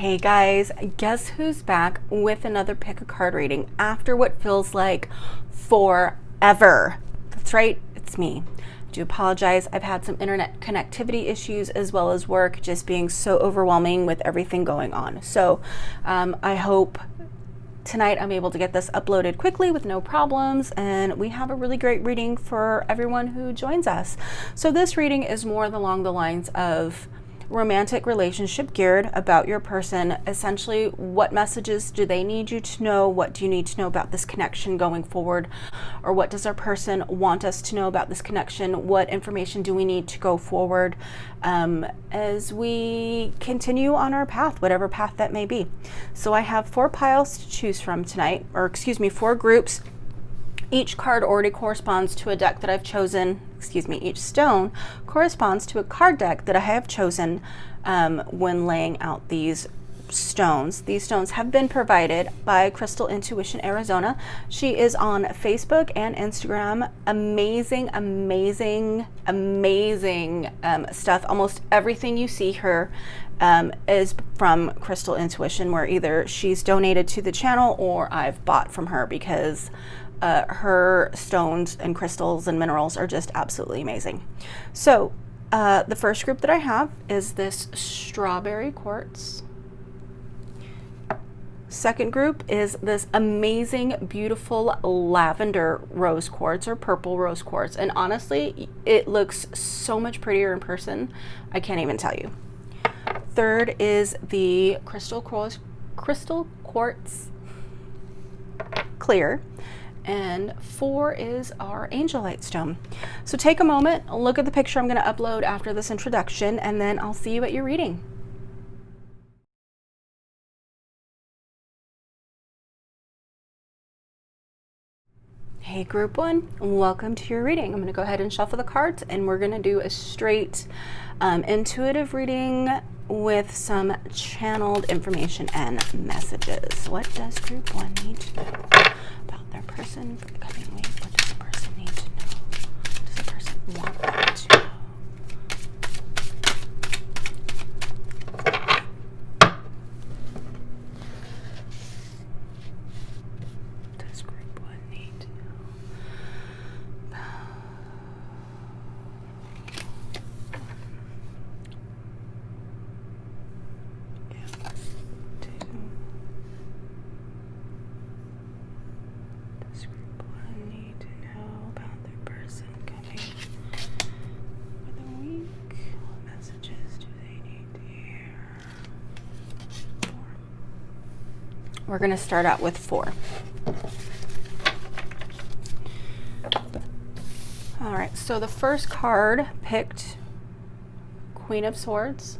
Hey guys, guess who's back with another pick a card reading after what feels like forever? That's right, it's me. I do apologize. I've had some internet connectivity issues as well as work just being so overwhelming with everything going on. So I hope tonight I'm able to get this uploaded quickly with no problems, and we have a really great reading for everyone who joins us. So this reading is more along the lines of romantic relationship geared about your person. Essentially, what messages do they need you to know? What do you need to know about this connection going forward? Or what does our person want us to know about this connection? What information do we need to go forward as we continue on our path, whatever path that may be? So I have 4 piles to choose from tonight, or excuse me, 4 groups. Each card already corresponds to a deck that I've chosen. Each stone corresponds to a card deck that I have chosen when laying out these stones. These stones have been provided by Crystal Intuition Arizona. She is on Facebook and Instagram. Amazing stuff. Almost everything you see her is from Crystal Intuition, where either she's donated to the channel or I've bought from her, because her stones and crystals and minerals are just absolutely amazing. So the first group that I have is this strawberry quartz. Second group is this amazing, beautiful lavender rose quartz, or purple rose quartz. And honestly, it looks so much prettier in person. I can't even tell you. Third is the crystal quartz clear. And 4 is our angelite stone. So take a moment, look at the picture I'm going to upload after this introduction, and then I'll see you at your reading. Hey group 1, welcome to your reading. I'm going to go ahead and shuffle the cards, and we're going to do a straight intuitive reading with some channeled information and messages. What does group 1 need to know about their person for the coming week? What does the person need to know? What does the person want to know? What does group 1 need to know? We're going to start out with 4. All right, so the first card picked Queen of Swords,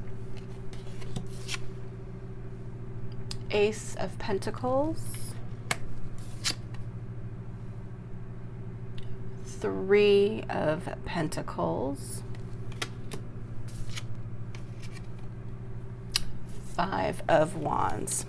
Ace of Pentacles, 3 of Pentacles, 5 of Wands.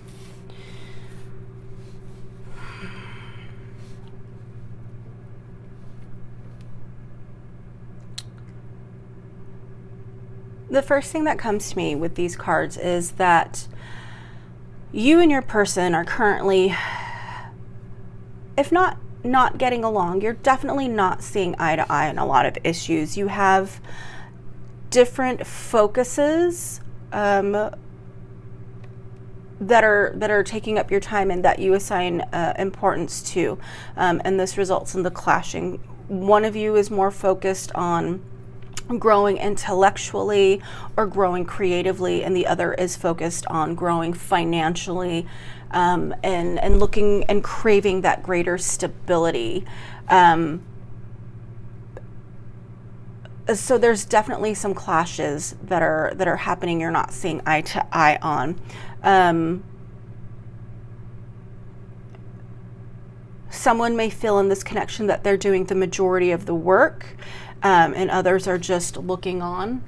The first thing that comes to me with these cards is that you and your person are currently, if not getting along, you're definitely not seeing eye to eye on a lot of issues. You have different focuses that are taking up your time and that you assign importance to, and this results in the clashing. One of you is more focused on growing intellectually or growing creatively, and the other is focused on growing financially, and looking and craving that greater stability. So there's definitely some clashes that are happening you're not seeing eye to eye on. Someone may feel in this connection that they're doing the majority of the work, and others are just looking on.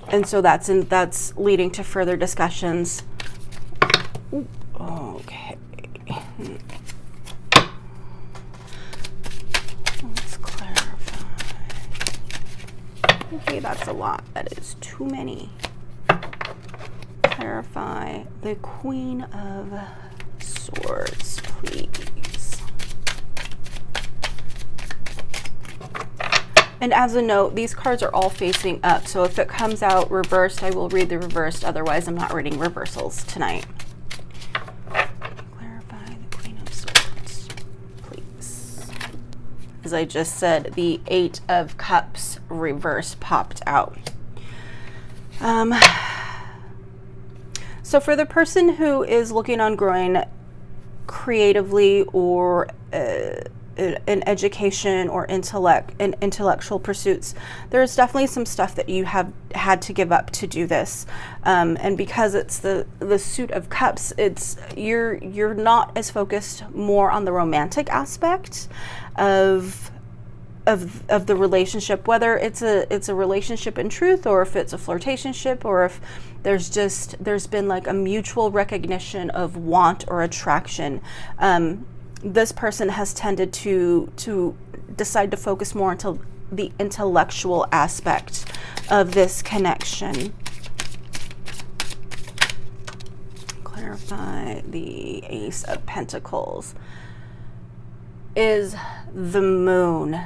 And so that's leading to further discussions. Ooh, okay. Let's clarify. Okay, that's a lot. That is too many. Clarify the Queen of Swords, please. And as a note, these cards are all facing up, so if it comes out reversed, I will read the reversed. Otherwise, I'm not reading reversals tonight. Clarify the Queen of Swords, please. As I just said, the 8 of Cups reverse popped out. So for the person who is looking on growing creatively or in education or intellectual pursuits, there's definitely some stuff that you have had to give up to do this. And because it's the Suit of Cups, it's you're not as focused more on the romantic aspect of the relationship, whether it's a relationship in truth, or if it's a flirtationship, or if there's been like a mutual recognition of want or attraction. This person has tended to decide to focus more into the intellectual aspect of this connection. Clarify the Ace of Pentacles is the Moon.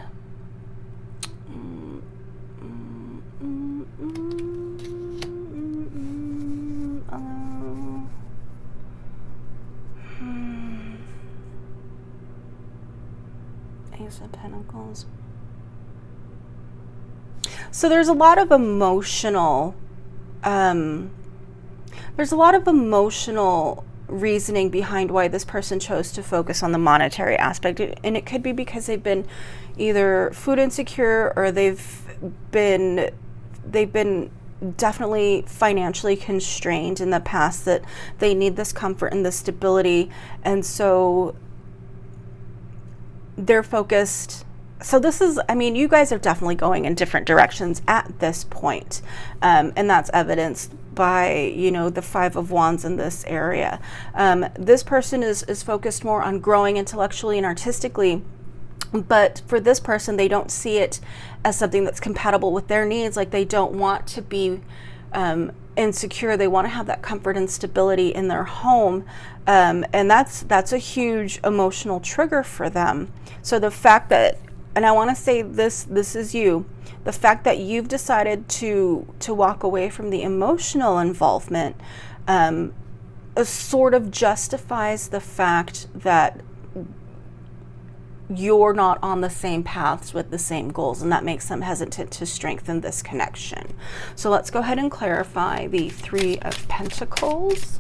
Ace of Pentacles. So there's a lot of emotional reasoning behind why this person chose to focus on the monetary aspect, and it could be because they've been either food insecure, or they've been definitely financially constrained in the past, that they need this comfort and this stability, and so they're focused. So this is, I mean, you guys are definitely going in different directions at this point, and that's evidenced by, you know, the 5 of Wands in this area. This person is focused more on growing intellectually and artistically, but for this person, they don't see it as something that's compatible with their needs. Like, they don't want to be insecure. They want to have that comfort and stability in their home, and that's a huge emotional trigger for them. So the fact that, and I want to say this is you, the fact that you've decided to walk away from the emotional involvement sort of justifies the fact that you're not on the same paths with the same goals, and that makes them hesitant to strengthen this connection. So let's go ahead and clarify the 3 of Pentacles.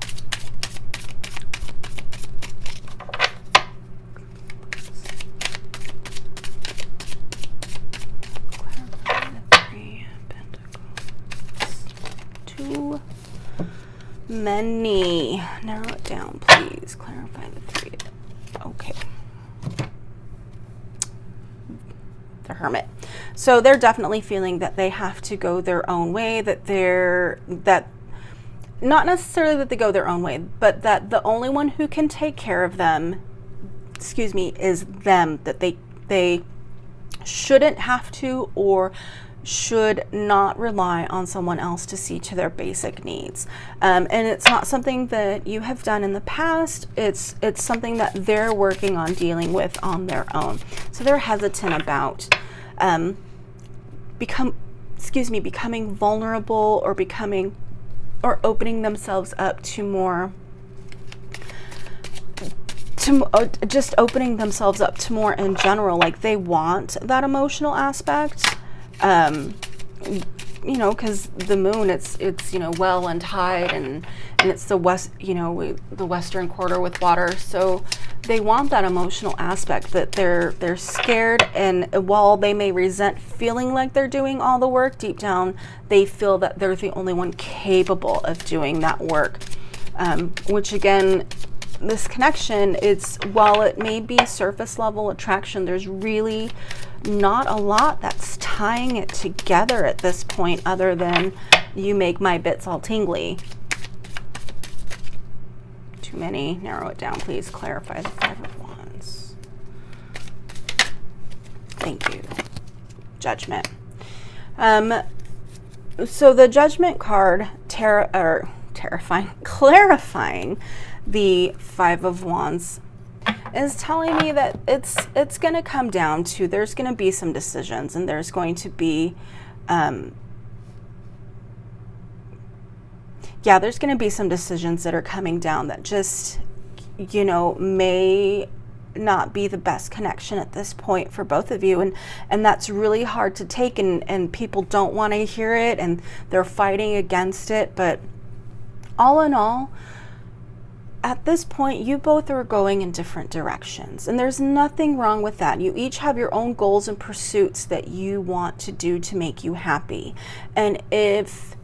Clarify the 3 of Pentacles. Too many. Narrow it down, please. Clarify the 3. Okay. The Hermit. So they're definitely feeling that they have to go their own way, that not necessarily that they go their own way, but that the only one who can take care of them, is them, that they shouldn't have to or should not rely on someone else to see to their basic needs. And it's not something that you have done in the past. It's something that they're working on dealing with on their own. So they're hesitant about becoming vulnerable, or opening themselves up to more, just opening themselves up to more in general. Like, they want that emotional aspect. You know, because the Moon, it's you know, well and tide, and it's the west, you know, the western quarter with water. So they want that emotional aspect, that they're scared, and while they may resent feeling like they're doing all the work, deep down they feel that they're the only one capable of doing that work. Which again, this connection, while it may be surface level attraction, there's really not a lot that's tying it together at this point, other than you make my bits all tingly. Too many. Narrow it down, please. Clarify the 5 of Wands. Thank you. Judgment. So the Judgment card, clarifying the Five of Wands, is telling me that it's going to come down to, there's going to be some decisions, and there's going to be there's going to be some decisions that are coming down that just, you know, may not be the best connection at this point for both of you, and that's really hard to take, and people don't want to hear it, and they're fighting against it. But all in all, at this point, you both are going in different directions, and there's nothing wrong with that. You each have your own goals and pursuits that you want to do to make you happy. And if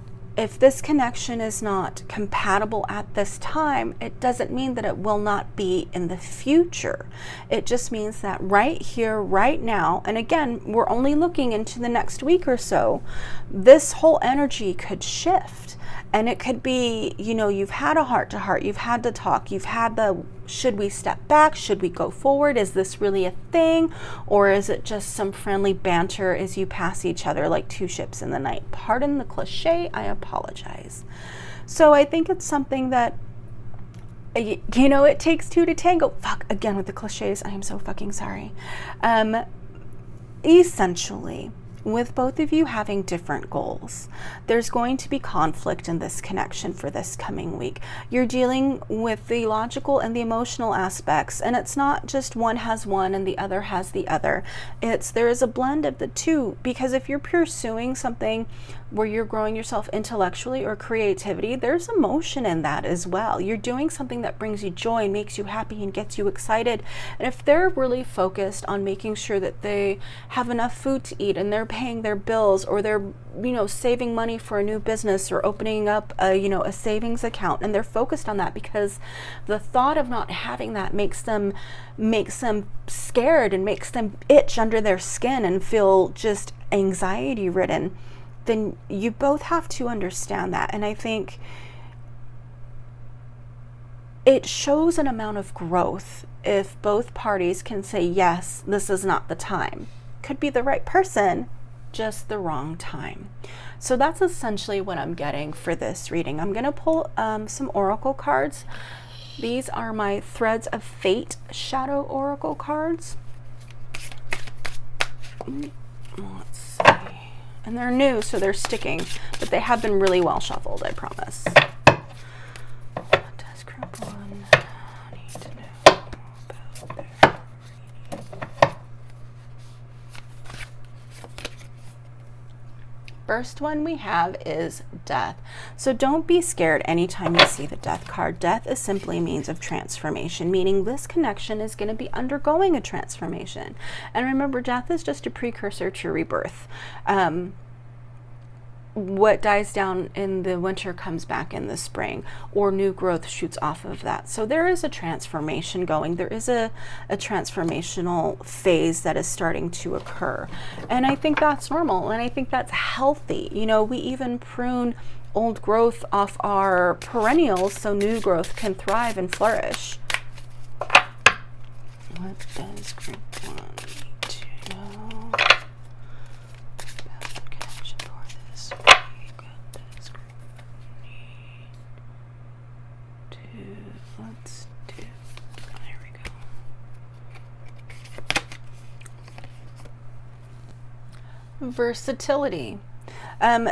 this connection is not compatible at this time, it doesn't mean that it will not be in the future. It just means that right here, right now, and again, we're only looking into the next week or so, this whole energy could shift. And it could be, you know, you've had a heart to heart, you've had the talk, you've had the, should we step back? Should we go forward? Is this really a thing? Or is it just some friendly banter as you pass each other like two ships in the night? Pardon the cliche, I apologize. So I think it's something that, you know, it takes two to tango. Fuck, again with the cliches, I am so fucking sorry. Essentially, with both of you having different goals, there's going to be conflict in this connection for this coming week. You're dealing with the logical and the emotional aspects, and it's not just one has one and the other has the other. There is a blend of the two, because if you're pursuing something where you're growing yourself intellectually or creativity, there's emotion in that as well. You're doing something that brings you joy and makes you happy and gets you excited. And if they're really focused on making sure that they have enough food to eat, and they're paying their bills, or they're, you know, saving money for a new business, or opening up a, you know, a savings account, and they're focused on that because the thought of not having that makes them scared and makes them itch under their skin and feel just anxiety ridden, then you both have to understand that. And I think it shows an amount of growth if both parties can say, yes, this is not the time. Could be the right person, just the wrong time. So that's essentially what I'm getting for this reading. I'm going to pull some oracle cards. These are my Threads of Fate Shadow Oracle cards. Let's see. And they're new, so they're sticking, but they have been really well shuffled, I promise. Does group one need to know about their reading? First one we have is death. So don't be scared anytime you see the death card. Death is simply a means of transformation, meaning this connection is going to be undergoing a transformation. And remember, death is just a precursor to rebirth. What dies down in the winter comes back in the spring, or new growth shoots off of that. So there is a transformation going. There is a transformational phase that is starting to occur. And I think that's normal, and I think that's healthy. You know, we even prune old growth off our perennials so new growth can thrive and flourish. What does group one need to know about the connection for this week? What does group one need to, let's do, there we go. Versatility.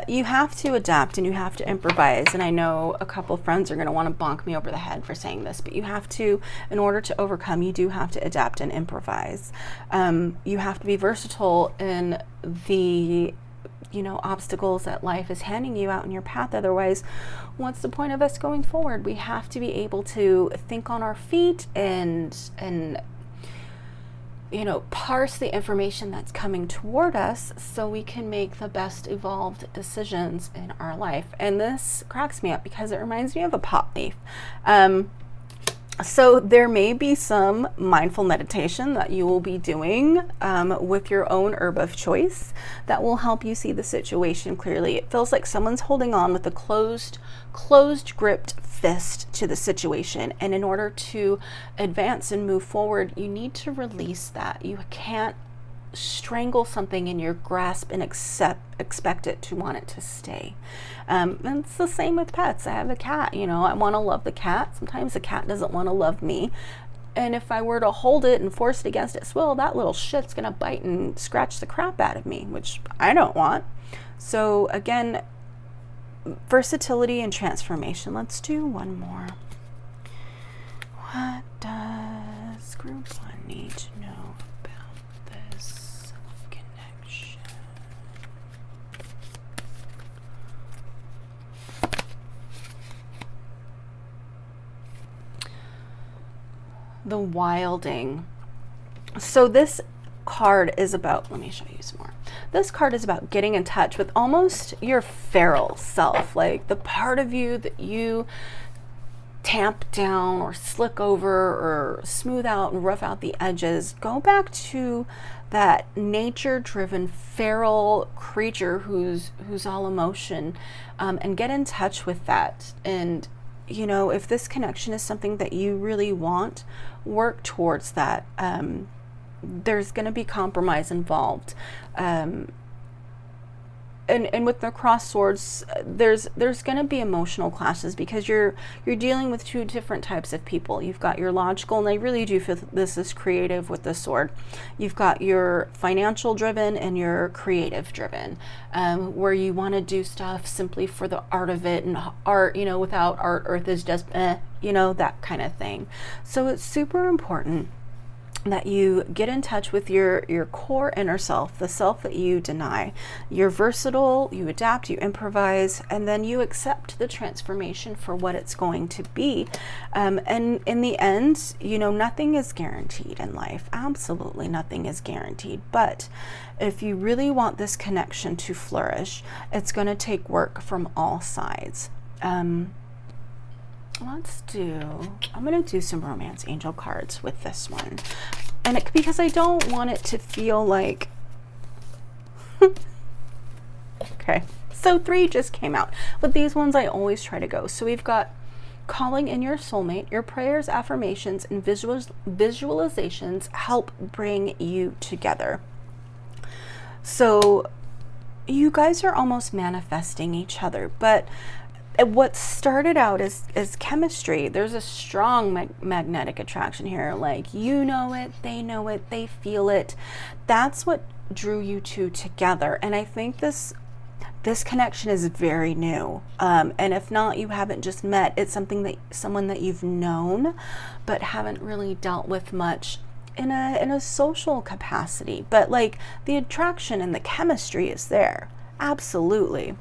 You have to adapt and you have to improvise, and I know a couple friends are going to want to bonk me over the head for saying this, but you have to, in order to overcome, you do have to adapt and improvise. You have to be versatile in the, you know, obstacles that life is handing you out in your path. Otherwise, what's the point of us going forward? We have to be able to think on our feet and you know, parse the information that's coming toward us so we can make the best evolved decisions in our life. And this cracks me up because it reminds me of a pot leaf. So there may be some mindful meditation that you will be doing with your own herb of choice that will help you see the situation clearly. It feels like someone's holding on with a closed gripped fist to the situation, and in order to advance and move forward, you need to release that. You can't strangle something in your grasp and expect it to want it to stay. And it's the same with pets. I have a cat, you know, I want to love the cat. Sometimes the cat doesn't want to love me. And if I were to hold it and force it against its will, that little shit's going to bite and scratch the crap out of me, which I don't want. So again, versatility and transformation. Let's do one more. What does group 1 need to know about this connection? The wilding. So this card is about, let me show you some more. This card is about getting in touch with almost your feral self, like the part of you that you tamp down or slick over or smooth out and rough out the edges. Go back to that nature-driven feral creature who's all emotion, and get in touch with that. And you know, if this connection is something that you really want, work towards that. There's going to be compromise involved. And with the crossed swords, there's going to be emotional clashes because you're dealing with two different types of people. You've got your logical, and I really do feel this is creative with the sword. You've got your financial driven and your creative driven, where you want to do stuff simply for the art of it, and art, you know, without art, earth is just you know, that kind of thing. So it's super important that you get in touch with your core inner self, the self that you deny. You're versatile, you adapt, you improvise, and then you accept the transformation for what it's going to be. And in the end, you know, nothing is guaranteed in life. Absolutely nothing is guaranteed. But if you really want this connection to flourish, it's going to take work from all sides. I'm going to do some romance angel cards with this one. And because I don't want it to feel like, okay, so 3 just came out. With these ones, I always try to go. So we've got calling in your soulmate. Your prayers, affirmations, and visualizations help bring you together. So you guys are almost manifesting each other, but what started out as chemistry, there's a strong magnetic attraction here. Like, you know it, they feel it. That's what drew you two together. And I think this connection is very new. And if not, you haven't just met. It's someone that you've known, but haven't really dealt with much in a social capacity. But like, the attraction and the chemistry is there. Absolutely.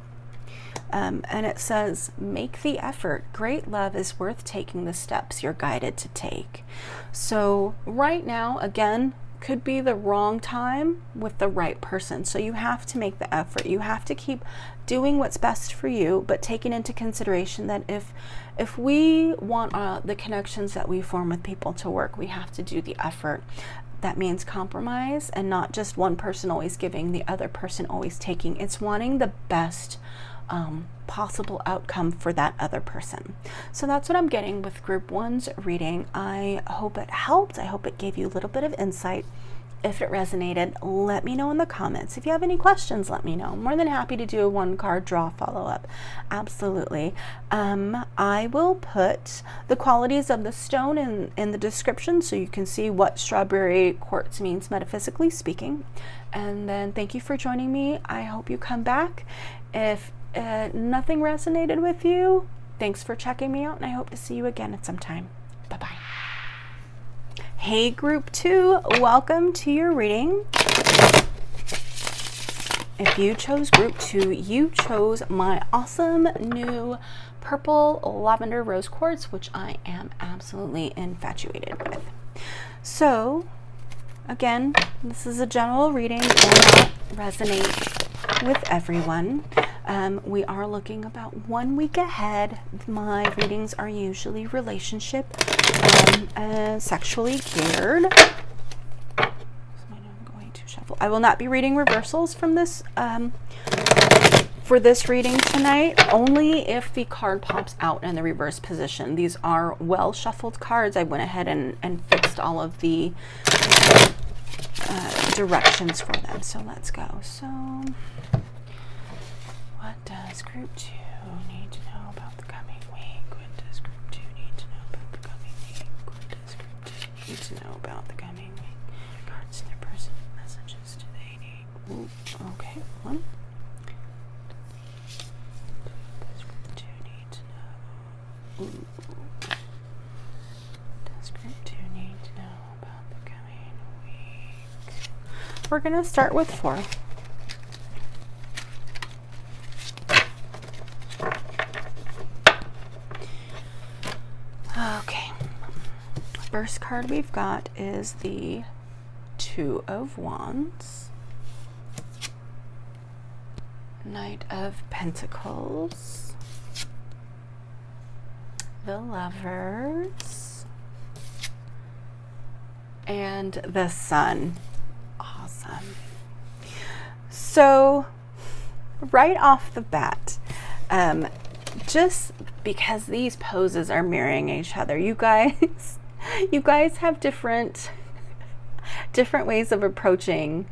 And it says, make the effort. Great love is worth taking the steps you're guided to take. So right now, again, could be the wrong time with the right person. So you have to make the effort. You have to keep doing what's best for you, but taking into consideration that if we want the connections that we form with people to work, we have to do the effort. That means compromise, and not just one person always giving, the other person always taking. It's wanting the best possible outcome for that other person. So that's what I'm getting with group 1's reading. I hope it helped. I hope it gave you a little bit of insight. If it resonated, let me know in the comments. If you have any questions, let me know. I'm more than happy to do a 1-card draw follow-up. Absolutely. I will put the qualities of the stone in the description so you can see what strawberry quartz means metaphysically speaking. And then thank you for joining me. I hope you come back. If nothing resonated with you, thanks for checking me out, and I hope to see you again at some time. Bye-bye. Hey, group 2, welcome to your reading. If you chose group 2, you chose my awesome new purple lavender rose quartz, which I am absolutely infatuated with. So, again, this is a general reading. It will not resonate with everyone. We are looking about 1 week ahead. My readings are usually relationship sexually geared. So I'm going to shuffle. I will not be reading reversals from this for this reading tonight, only if the card pops out in the reverse position. These are well shuffled cards. I went ahead and fixed all of the directions for them. So let's go. So what does group 2 need to know about the coming week? What does group 2 need to know about the coming week? What does group 2 need to know about the coming week? Regards to their personal messages, do they need? Ooh, okay, one. Does group 2 need to know? Ooh. Does group 2 need to know about the coming week? We're going to start with 4. Okay. First card we've got is the 2 of Wands, Knight of Pentacles, the Lovers, and the Sun. Awesome. So right off the bat, just because these poses are mirroring each other, you guys have different ways of approaching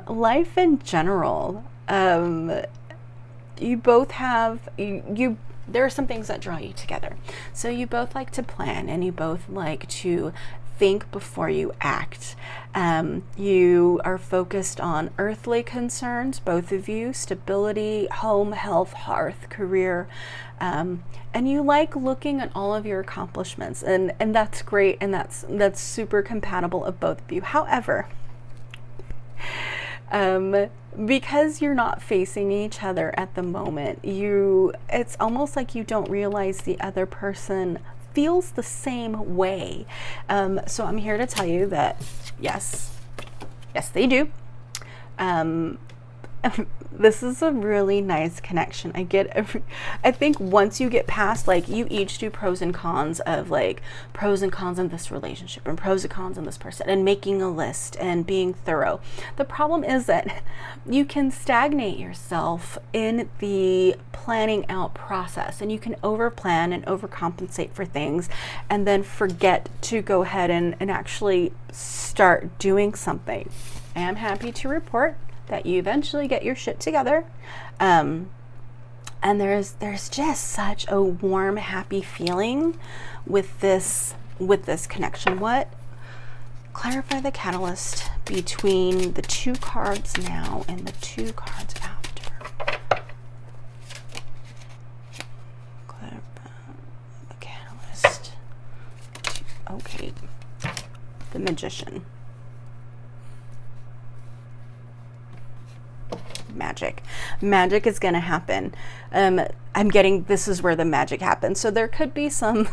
life in general. You both have there are some things that draw you together. So you both like to plan, and you both like to think before you act. You are focused on earthly concerns, both of you: stability, home, health, hearth, career, and you like looking at all of your accomplishments, and that's great, and that's super compatible of both of you. However, because you're not facing each other at the moment, it's almost like you don't realize the other person feels the same way. So I'm here to tell you that yes, they do. This is a really nice connection. I think once you get past, like, you each do pros and cons of, like, pros and cons in this relationship and pros and cons in this person, and making a list and being thorough. The problem is that you can stagnate yourself in the planning out process, and you can overplan and overcompensate for things and then forget to go ahead and actually start doing something. I am happy to report that you eventually get your shit together, and there's just such a warm, happy feeling with this connection. Clarify the catalyst between the 2 cards now and the 2 cards after. Clarify the catalyst. Okay, the Magician. Magic is going to happen. I'm getting, this is where the magic happens. So there could be some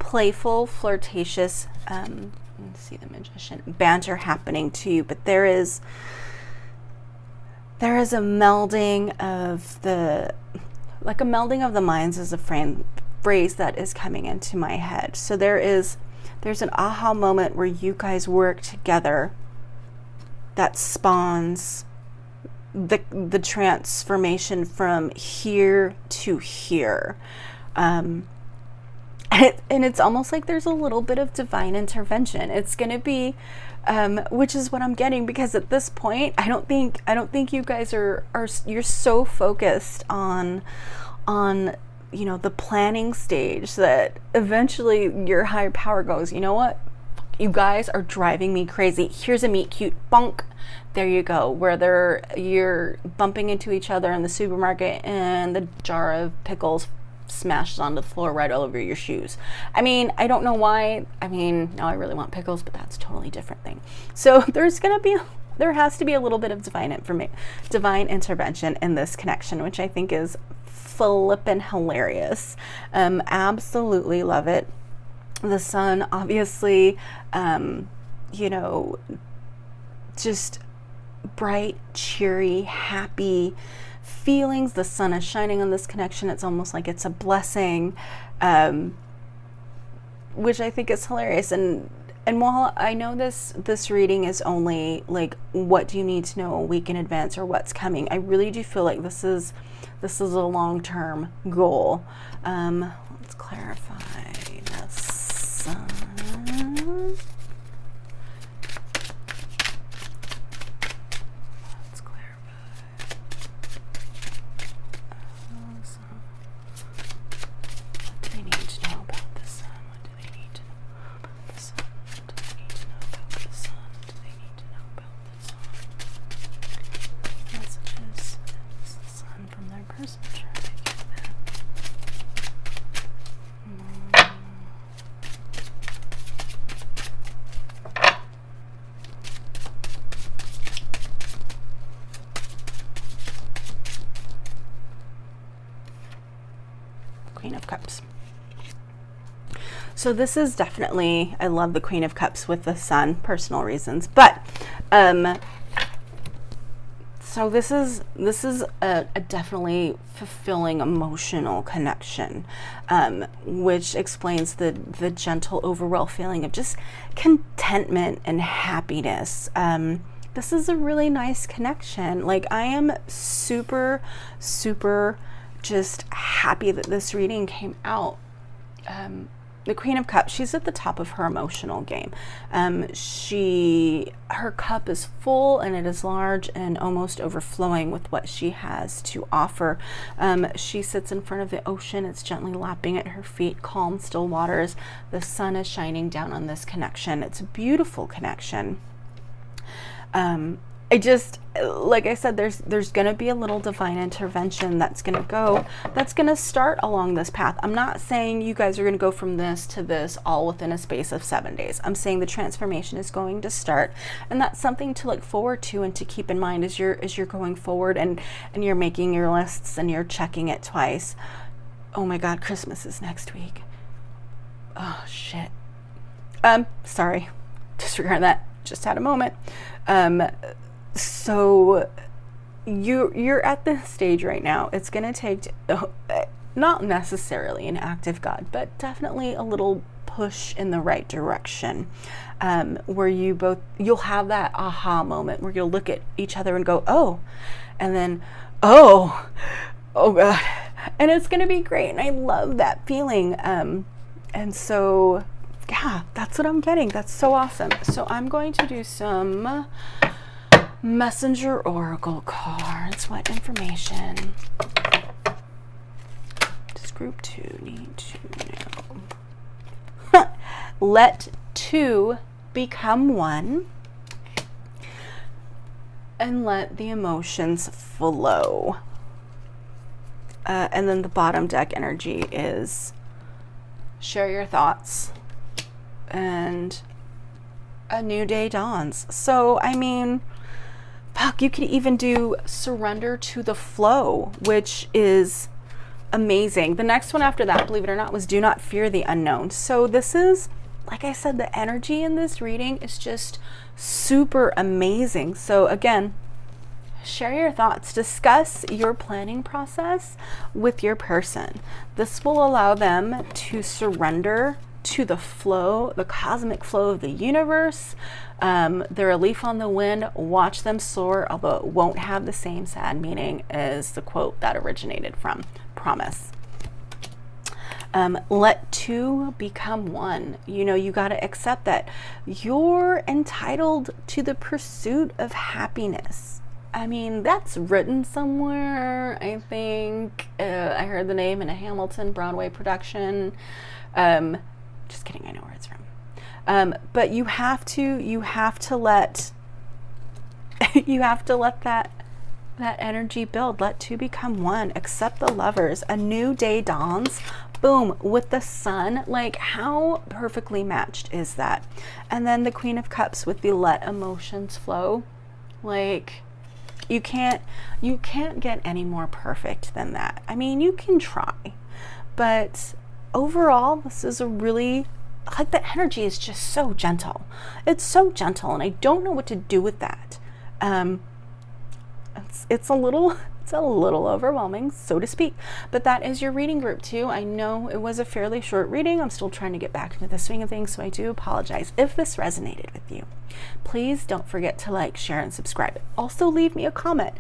playful, flirtatious, let's see, the Magician, banter happening to you, but there is a melding of the minds is a phrase that is coming into my head. So there's an aha moment where you guys work together that spawns the transformation from here to here. And it's almost like there's a little bit of divine intervention. It's going to be, which is what I'm getting, because at this point, I don't think you guys you're so focused on the planning stage that eventually your higher power goes, you know what? You guys are driving me crazy. Here's a meet cute, bonk. There you go. Where you're bumping into each other in the supermarket and the jar of pickles smashes onto the floor right all over your shoes. I mean, I don't know why. I mean, now I really want pickles, but that's a totally different thing. So there has to be a little bit of divine intervention in this connection, which I think is flippin' hilarious. Absolutely love it. The Sun, obviously, just bright, cheery, happy feelings. The sun is shining on this connection. It's almost like it's a blessing, which I think is hilarious. And while I know this reading is only like, what do you need to know a week in advance or what's coming, I really do feel like this is a long-term goal. Let's clarify the Sun. person trying to get that? Queen of Cups. So this is definitely, I love the Queen of Cups with the Sun, personal reasons, but so this is a definitely fulfilling emotional connection, which explains the gentle overall feeling of just contentment and happiness. This is a really nice connection. Like, I am super, super just happy that this reading came out. The Queen of Cups, she's at the top of her emotional game. Her cup is full and it is large and almost overflowing with what she has to offer. She sits in front of the ocean. It's gently lapping at her feet, calm, still waters. The sun is shining down on this connection. It's a beautiful connection. Like I said, there's going to be a little divine intervention that's going to start along this path. I'm not saying you guys are going to go from this to this all within a space of 7 days. I'm saying the transformation is going to start, and that's something to look forward to and to keep in mind as you're going forward and you're making your lists and you're checking it twice. Oh my God, Christmas is next week. Oh shit. Sorry. Disregard that. Just had a moment. So you're at this stage right now. It's going to take not necessarily an act of God, but definitely a little push in the right direction, where you'll have that aha moment where you'll look at each other and go, oh, and then, oh God. And it's going to be great. And I love that feeling. And so, yeah, that's what I'm getting. That's so awesome. So I'm going to do some Messenger Oracle cards. What information does group 2 need to know? Let 2 become 1 and let the emotions flow. And then the bottom deck energy is share your thoughts and a new day dawns. So, I mean, fuck, you could even do surrender to the flow, which is amazing. The next one after that, believe it or not, was do not fear the unknown. So this is, like I said, the energy in this reading is just super amazing. So again, share your thoughts, discuss your planning process with your person. This will allow them to surrender to the flow, the cosmic flow of the universe. They're a leaf on the wind. Watch them soar, although it won't have the same sad meaning as the quote that originated from. Promise. Let 2 become 1. You know, you got to accept that you're entitled to the pursuit of happiness. I mean, that's written somewhere. I think I heard the name in a Hamilton Broadway production. Just kidding, I know where it's from. But you have to let that energy build. Let 2 become 1. Accept the Lovers. A new day dawns. Boom, with the sun. Like, how perfectly matched is that? And then the Queen of Cups with the let emotions flow. Like, you can't get any more perfect than that. I mean, you can try, but overall, this is a really, like, the energy is just so gentle. It's so gentle, and I don't know what to do with that. It's a little overwhelming, so to speak. But that is your reading, group 2. I know it was a fairly short reading. I'm still trying to get back into the swing of things, so I do apologize if this resonated with you. Please don't forget to like, share, and subscribe. Also, leave me a comment.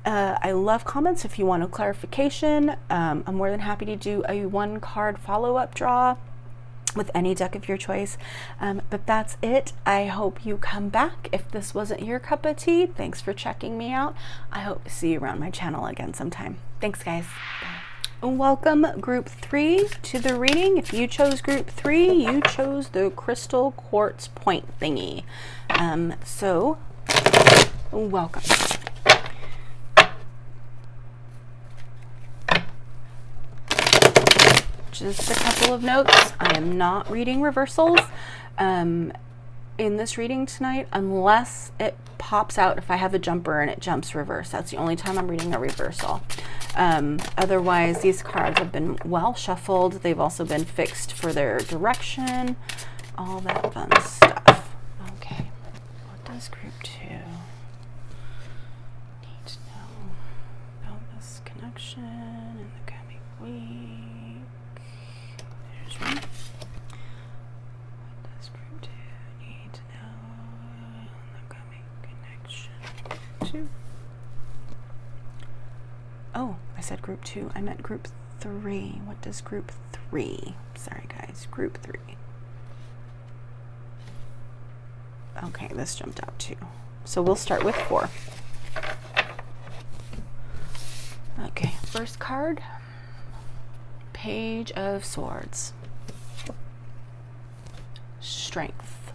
I love comments. If you want a clarification, I'm more than happy to do a 1-card follow-up draw with any deck of your choice. But that's it. I hope you come back. If this wasn't your cup of tea, thanks for checking me out. I hope to see you around my channel again sometime. Thanks, guys. Bye. Welcome, group 3, to the reading. If you chose group 3, you chose the crystal quartz point thingy. So, welcome. just a couple of notes. I am not reading reversals in this reading tonight unless it pops out if I have a jumper and it jumps reverse. That's the only time I'm reading a reversal. Otherwise, these cards have been well shuffled. They've also been fixed for their direction, all that fun stuff. Okay, what does group 2 need to know about this connection in the coming week? There's one. What does group 2 need to know in the coming connection? 2. Oh, I said group 2. I meant group 3. What does group 3? Sorry, guys. Group 3. Okay, this jumped out too. So we'll start with 4. Okay, first card. Page of Swords. Strength.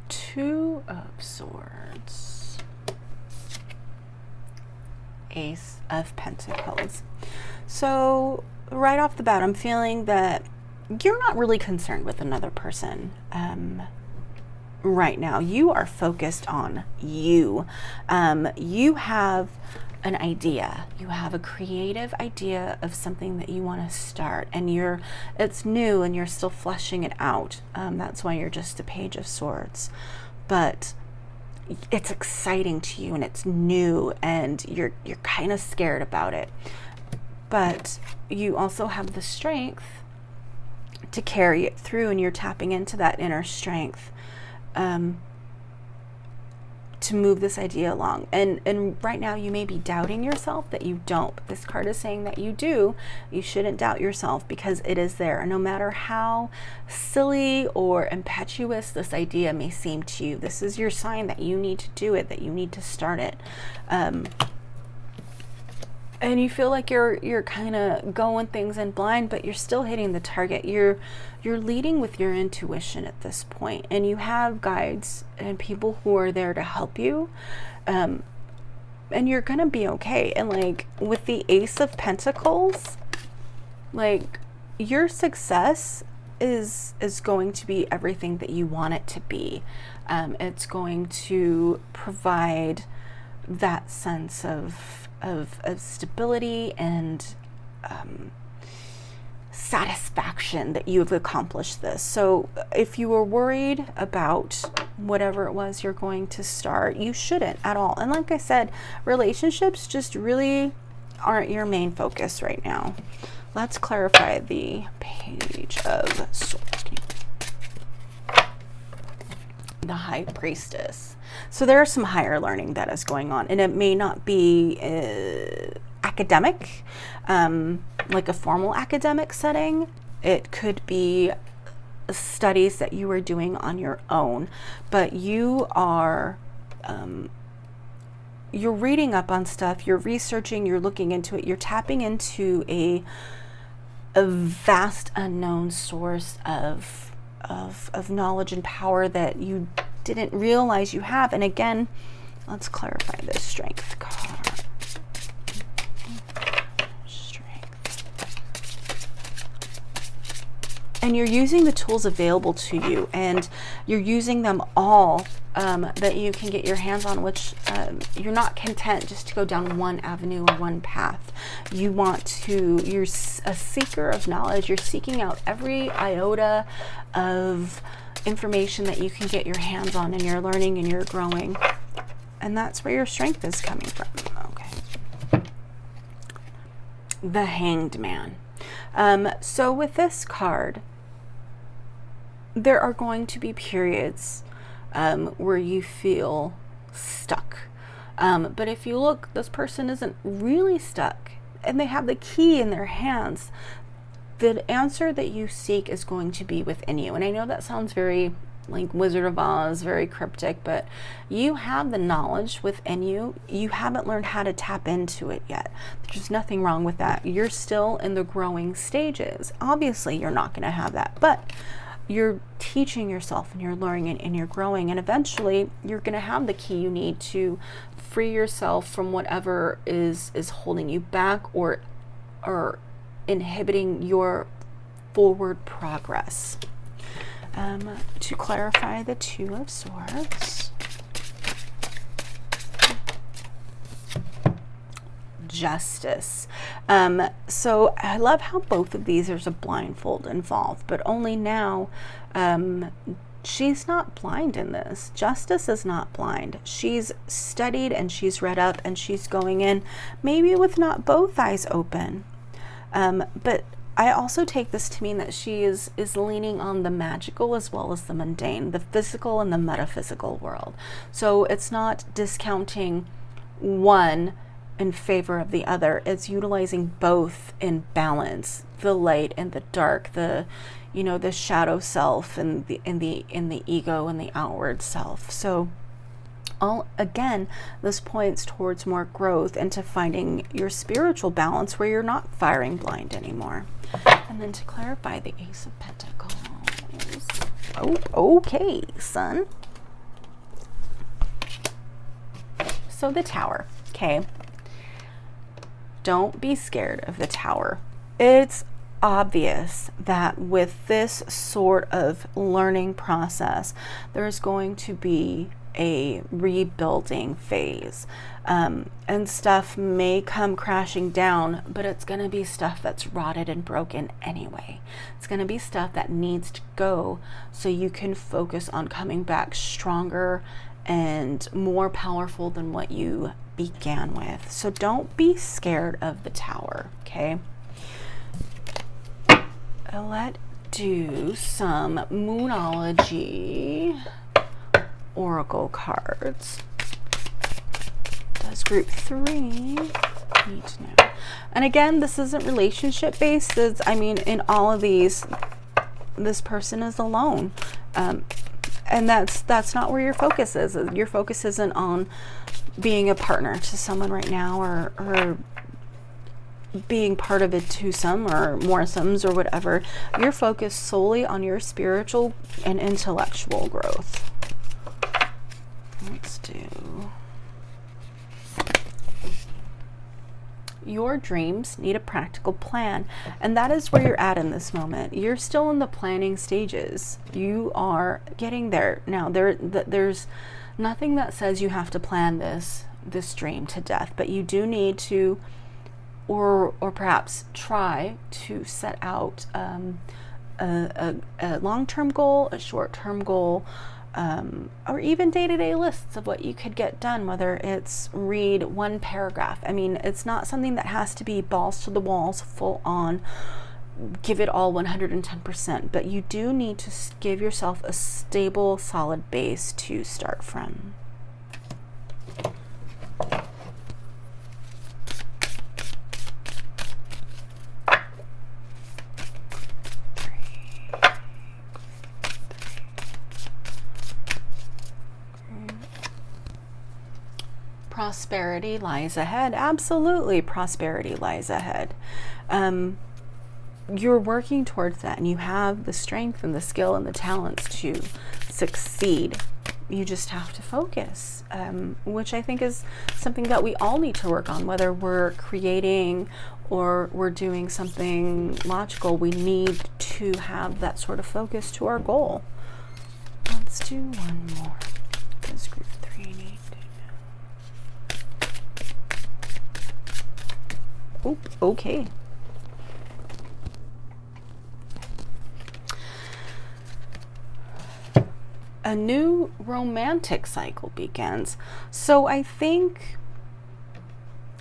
2 of Swords. Ace of Pentacles. So right off the bat, I'm feeling that you're not really concerned with another person right now. You are focused on you. You have an idea. You have a creative idea of something that you want to start, and it's new and you're still fleshing it out. That's why you're just a Page of Swords. But it's exciting to you and it's new and you're kind of scared about it. But you also have the strength to carry it through, and you're tapping into that inner strength to move this idea along. And right now you may be doubting yourself that you don't, but this card is saying that you do. You shouldn't doubt yourself because it is there. No matter how silly or impetuous this idea may seem to you, this is your sign that you need to do it, that you need to start it. And you feel like you're kind of going things in blind, but you're still hitting the target. You're leading with your intuition at this point, and you have guides and people who are there to help you, and you're gonna be okay. And like with the Ace of Pentacles, like your success is going to be everything that you want it to be. It's going to provide that sense of stability and satisfaction that you have accomplished this. So if you were worried about whatever it was you're going to start, you shouldn't at all. And like I said, relationships just really aren't your main focus right now. Let's clarify the Page of Swords. The High Priestess. So there is some higher learning that is going on, and it may not be academic, like a formal academic setting. It could be studies that you are doing on your own, but you are you're reading up on stuff, you're researching, you're looking into it, you're tapping into a vast unknown source of knowledge and power that you didn't realize you have. And again, let's clarify this Strength card. Strength. And you're using the tools available to you, and you're using them all that you can get your hands on, which you're not content just to go down one avenue or one path. You're a seeker of knowledge. You're seeking out every iota of information that you can get your hands on, and you're learning and you're growing. And that's where your strength is coming from. Okay. The Hanged Man. So with this card, there are going to be periods where you feel stuck. But if you look, this person isn't really stuck, and they have the key in their hands. The answer that you seek is going to be within you. And I know that sounds very like Wizard of Oz, very cryptic, but you have the knowledge within you. You haven't learned how to tap into it yet. There's nothing wrong with that. You're still in the growing stages. Obviously, you're not going to have that, but you're teaching yourself and you're learning and you're growing, and eventually you're going to have the key you need to free yourself from whatever is holding you back or inhibiting your forward progress. To clarify the Two of Swords, Justice. So I love how both of these, there's a blindfold involved, but only now she's not blind in this. Justice is not blind. She's studied and she's read up and she's going in maybe with not both eyes open. But I also take this to mean that she is leaning on the magical as well as the mundane, the physical and the metaphysical world. So it's not discounting one in favor of the other. It's utilizing both in balance, the light and the dark, the shadow self and the ego and the outward self. So again, this points towards more growth and to finding your spiritual balance where you're not firing blind anymore. And then to clarify, the Ace of Pentacles. Oh, okay, son. So the Tower, okay. Don't be scared of the Tower. It's obvious that with this sort of learning process, there's going to be a rebuilding phase, and stuff may come crashing down, but it's going to be stuff that's rotted and broken anyway. It's going to be stuff that needs to go so you can focus on coming back stronger and more powerful than what you began with. So don't be scared of the Tower, okay? Let's do some Moonology Oracle cards. Does group 3 need to know? And again, this isn't relationship based. In all of these, this person is alone. And that's not where your focus is. Your focus isn't on being a partner to someone right now, or being part of it to some, or moresomes, or whatever. You're focused solely on your spiritual and intellectual growth. Let's do. Your dreams need a practical plan, and that is where you're at in this moment. You're still in the planning stages. You are getting there. Now, there's nothing that says you have to plan this dream to death, but you do need to, or perhaps try to set out a long-term goal, a short-term goal, or even day-to-day lists of what you could get done, whether it's read one paragraph. It's not something that has to be balls to the walls, full on, give it all 110%, but you do need to give yourself a stable, solid base to start from. Prosperity lies ahead. Absolutely, prosperity lies ahead. You're working towards that, and you have the strength and the skill and the talents to succeed. You just have to focus, which I think is something that we all need to work on, whether we're creating or we're doing something logical. We need to have that sort of focus to our goal. Let's do one more. This group 3 need to know. Oop, okay. A new romantic cycle begins. So I think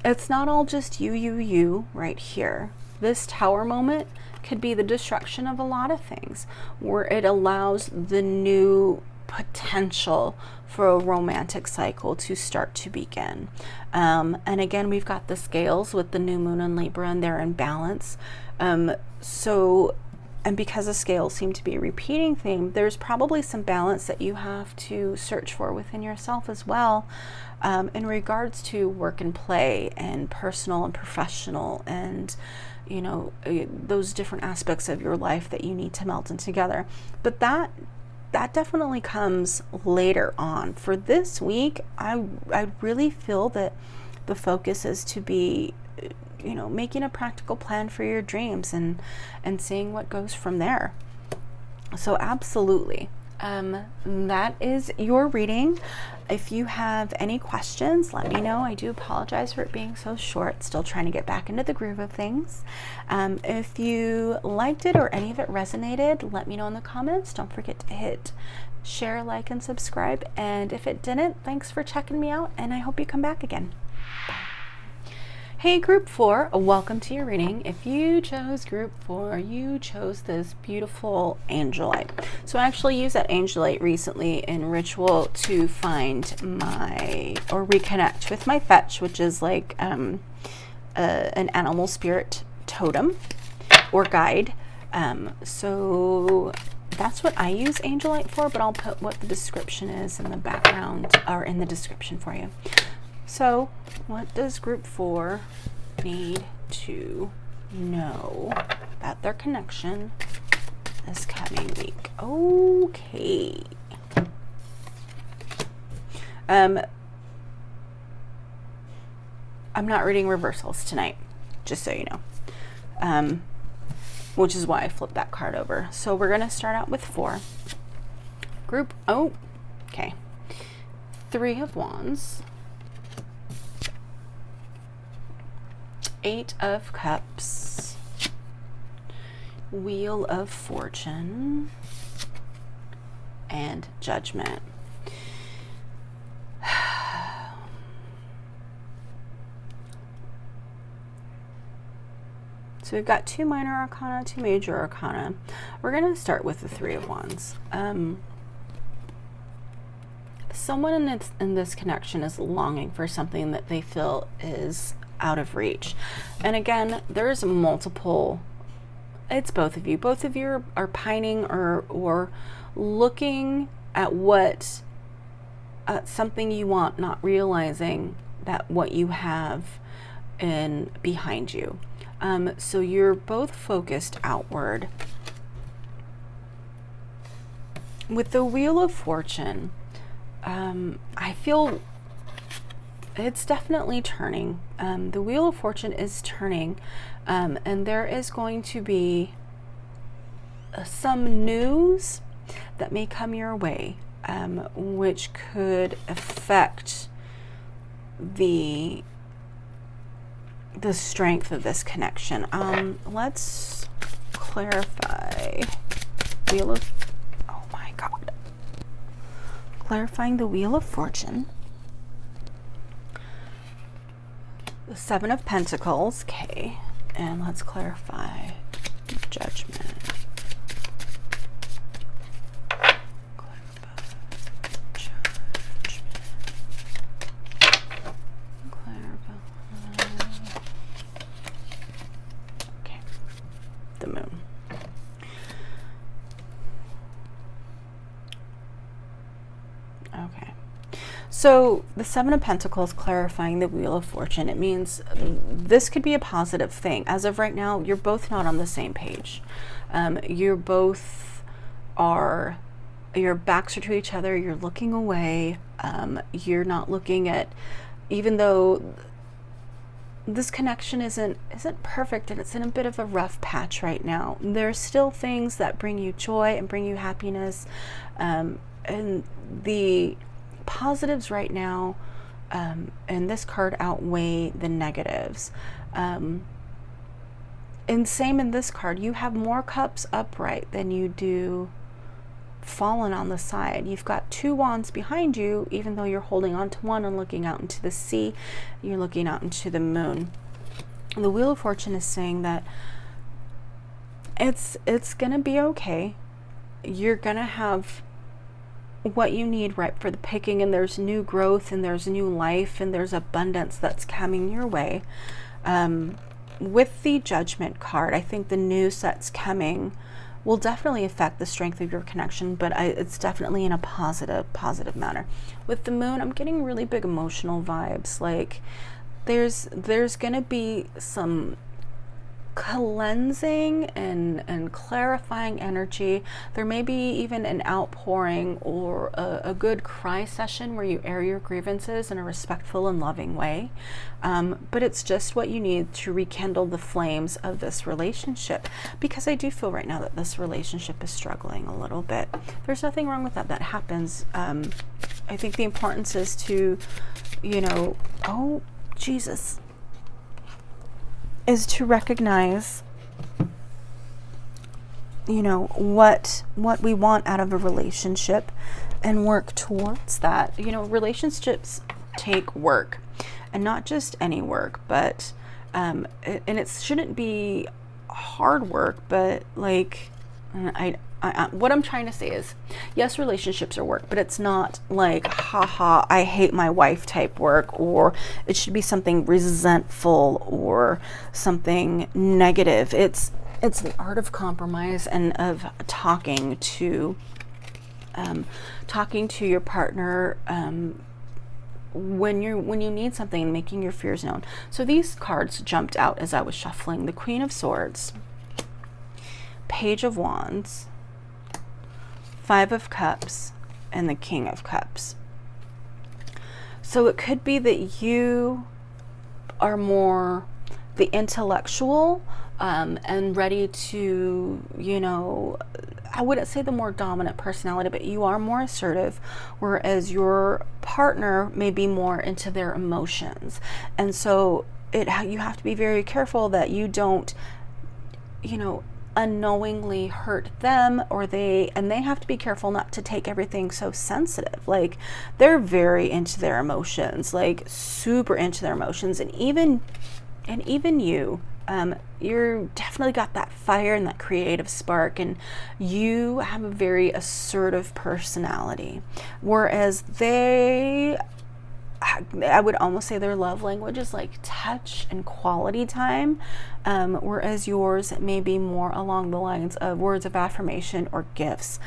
it's not all just you right here. This Tower moment could be the destruction of a lot of things, where it allows the new potential for a romantic cycle to start to begin. And again, we've got the scales with the new moon and Libra, and they're in balance. So and because the scales seem to be a repeating theme, there's probably some balance that you have to search for within yourself as well, in regards to work and play and personal and professional, and you know, those different aspects of your life that you need to meld in together. But that definitely comes later on. For this week, I really feel that the focus is to be, you know, making a practical plan for your dreams and seeing what goes from there. So absolutely. That is your reading. If you have any questions, let me know. I do apologize for it being so short. Still trying to get back into the groove of things. If you liked it or any of it resonated, let me know in the comments. Don't forget to hit share, like, and subscribe. And if it didn't, thanks for checking me out, and I hope you come back again. Hey group 4, welcome to your reading. If you chose group 4, you chose this beautiful angelite. So I actually used that angelite recently in ritual to find or reconnect with my fetch, which is like an animal spirit totem or guide. So that's what I use angelite for, but I'll put what the description is in the background or in the description for you. So, what does group 4 need to know about their connection this coming week? Okay. I'm not reading reversals tonight, just so you know. Which is why I flipped that card over. So we're going to start out with 4. Okay. 3 of Wands. 8 of Cups, Wheel of Fortune, and Judgment. So we've got 2 minor arcana, 2 major arcana. We're going to start with the 3 of Wands. Someone in this connection is longing for something that they feel is out of reach. And again, there's multiple, it's both of you. Both of you are pining or looking at what something you want, not realizing that what you have in behind you. So you're both focused outward. With the Wheel of Fortune, I feel it's definitely turning. The Wheel of Fortune is turning, and there is going to be some news that may come your way, which could affect the strength of this connection. Let's clarify. Oh my God. Clarifying the Wheel of Fortune. The 7 of Pentacles, okay, and let's clarify Judgment. Okay, the Moon. Okay. So the 7 of Pentacles clarifying the Wheel of Fortune, it means this could be a positive thing. As of right now, you're both not on the same page. You're both your backs are to each other, you're looking away, you're not looking at, even though this connection isn't perfect and it's in a bit of a rough patch right now, there's still things that bring you joy and bring you happiness, and the positives right now, and this card outweigh the negatives. And same in this card, you have more cups upright than you do fallen on the side. You've got 2 wands behind you, even though you're holding on to one and looking out into the sea, you're looking out into the moon. The Wheel of Fortune is saying that it's gonna be okay. You're gonna have what you need right for the picking, and there's new growth and there's new life and there's abundance that's coming your way. With the Judgment card, I think the news that's coming will definitely affect the strength of your connection, but it's definitely in a positive manner. With the moon, I'm getting really big emotional vibes. Like there's going to be some cleansing and clarifying energy. There may be even an outpouring or a good cry session where you air your grievances in a respectful and loving way. But it's just what you need to rekindle the flames of this relationship, because I do feel right now that this relationship is struggling a little bit. There's nothing wrong with that. That happens. I think the importance is to, oh, Jesus, is to recognize, what we want out of a relationship and work towards that. Relationships take work, and not just any work, but and it shouldn't be hard work, but like what I'm trying to say is, yes, relationships are work, but it's not like, haha, I hate my wife type work, or it should be something resentful or something negative. It's the art of compromise and of talking to your partner when you need something, and making your fears known. So these cards jumped out as I was shuffling: the Queen of Swords, Page of Wands, Five of Cups, and the King of Cups. So it could be that you are more the intellectual and ready to, I wouldn't say the more dominant personality, but you are more assertive, whereas your partner may be more into their emotions. And so you have to be very careful that you don't, unknowingly hurt them, and they have to be careful not to take everything so sensitive. Like they're very into their emotions, like super into their emotions, and even you're definitely got that fire and that creative spark, and you have a very assertive personality, whereas I would almost say their love language is like touch and quality time, whereas yours may be more along the lines of words of affirmation or gifts.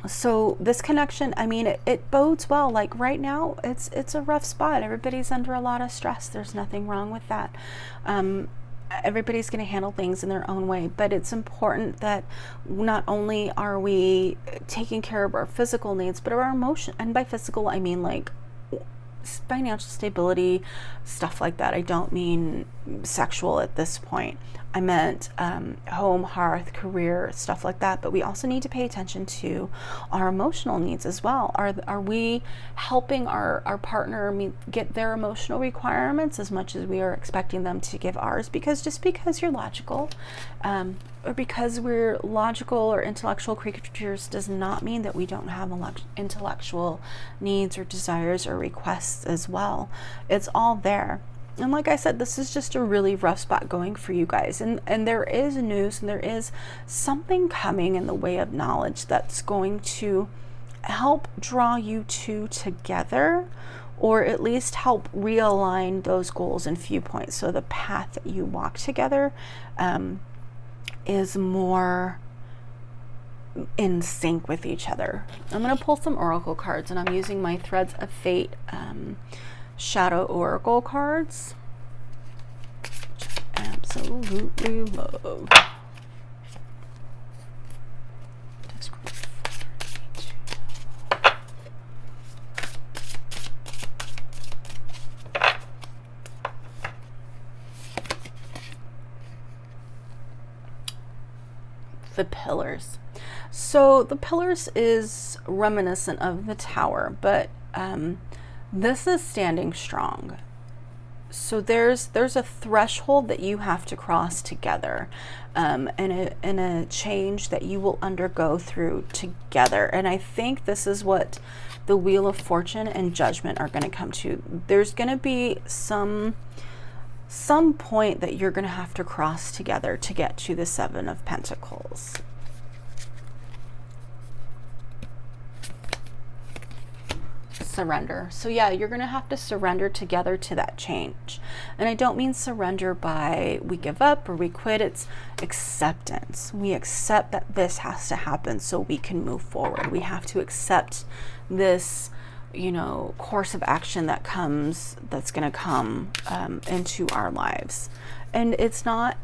So this connection, it bodes well. Like right now, it's a rough spot. Everybody's under a lot of stress. There's nothing wrong with that. Everybody's going to handle things in their own way, but it's important that not only are we taking care of our physical needs, but our emotion. And by physical, I mean like financial stability, stuff like that. I don't mean sexual at this point. I meant home, hearth, career, stuff like that. But we also need to pay attention to our emotional needs as well. Are we helping our partner get their emotional requirements as much as we are expecting them to give ours? Because just because you're logical, or because we're logical or intellectual creatures, does not mean that we don't have intellectual needs or desires or requests as well. It's all there. And like I said, this is just a really rough spot going for you guys. And there is news, and there is something coming in the way of knowledge that's going to help draw you two together, or at least help realign those goals and viewpoints. So the path that you walk together is more in sync with each other. I'm going to pull some oracle cards, and I'm using my Threads of Fate Shadow Oracle cards, which I absolutely love. The Pillars. So the Pillars is reminiscent of the Tower, but this is standing strong. So there's a threshold that you have to cross together, and a change that you will undergo through together. And I think this is what the Wheel of Fortune and Judgment are going to come to. There's going to be some point that you're going to have to cross together to get to the Seven of Pentacles. Surrender. So yeah, you're going to have to surrender together to that change. And I don't mean surrender by we give up or we quit. It's acceptance. We accept that this has to happen so we can move forward. We have to accept this, you know, course of action that's going to come into our lives. And it's not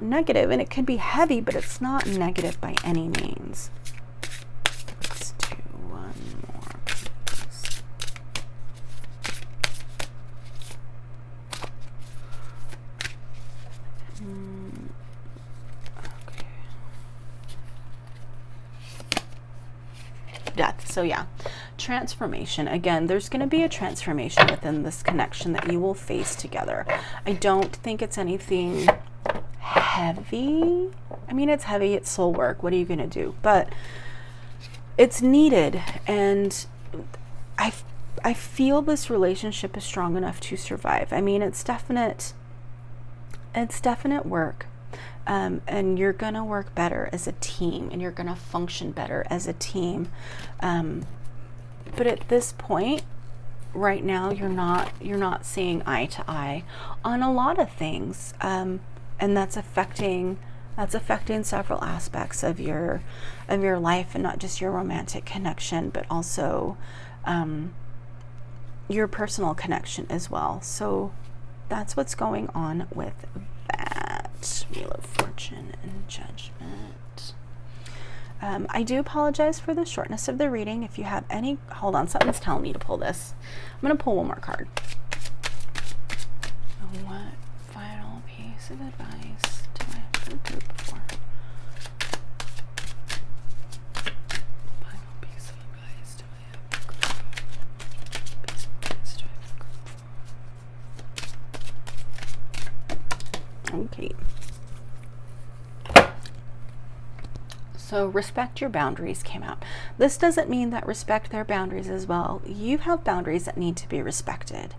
negative, and it can be heavy, but it's not negative by any means. Let's do one more piece. Okay. Death. So yeah, transformation. Again, there's going to be a transformation within this connection that you will face together. I don't think it's anything heavy. I mean, it's heavy, it's soul work. What are you going to do? But it's needed, and I feel this relationship is strong enough to survive. I mean, it's definite work. And you're going to work better as a team, and you're going to function better as a team. But at this point, right now, you're not seeing eye to eye on a lot of things. And that's affecting several aspects of your life, and not just your romantic connection, but also your personal connection as well. So that's what's going on with that. Wheel of Fortune and Judgment. I do apologize for the shortness of the reading. If you have any, hold on, something's telling me to pull this. I'm going to pull one more card. What final piece of advice do I have for the group for? Final piece of advice do I have for the group? Piece of advice do I have for the group? Okay. So respect your boundaries came out. This doesn't mean that respect their boundaries as well. You have boundaries that need to be respected.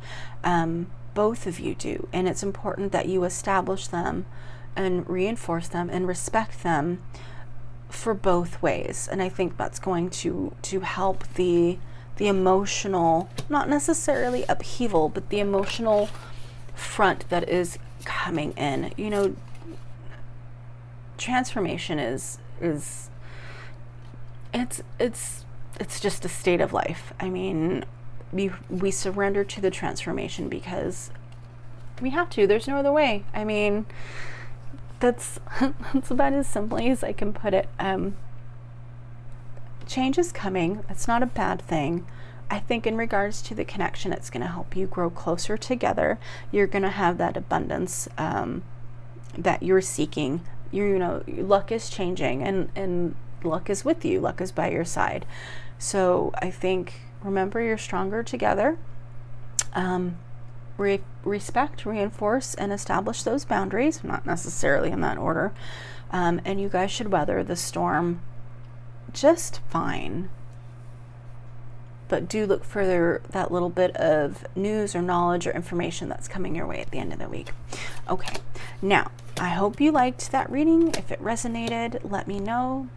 Both of you do. And it's important that you establish them and reinforce them and respect them for both ways. And I think that's going to help the emotional, not necessarily upheaval, but the emotional front that is coming in. You know, transformation is it's just a state of life. I mean, we surrender to the transformation because we have to. There's no other way. I mean, that's about as simply as I can put it. Change is coming. It's not a bad thing. I think in regards to the connection, it's going to help you grow closer together. You're going to have that abundance that you're seeking. You know, luck is changing, and luck is with you. Luck is by your side. So I think, remember, you're stronger together. Respect, reinforce, and establish those boundaries, not necessarily in that order. And you guys should weather the storm just fine. But do look for that little bit of news or knowledge or information that's coming your way at the end of the week. Okay, now, I hope you liked that reading. If it resonated, let me know.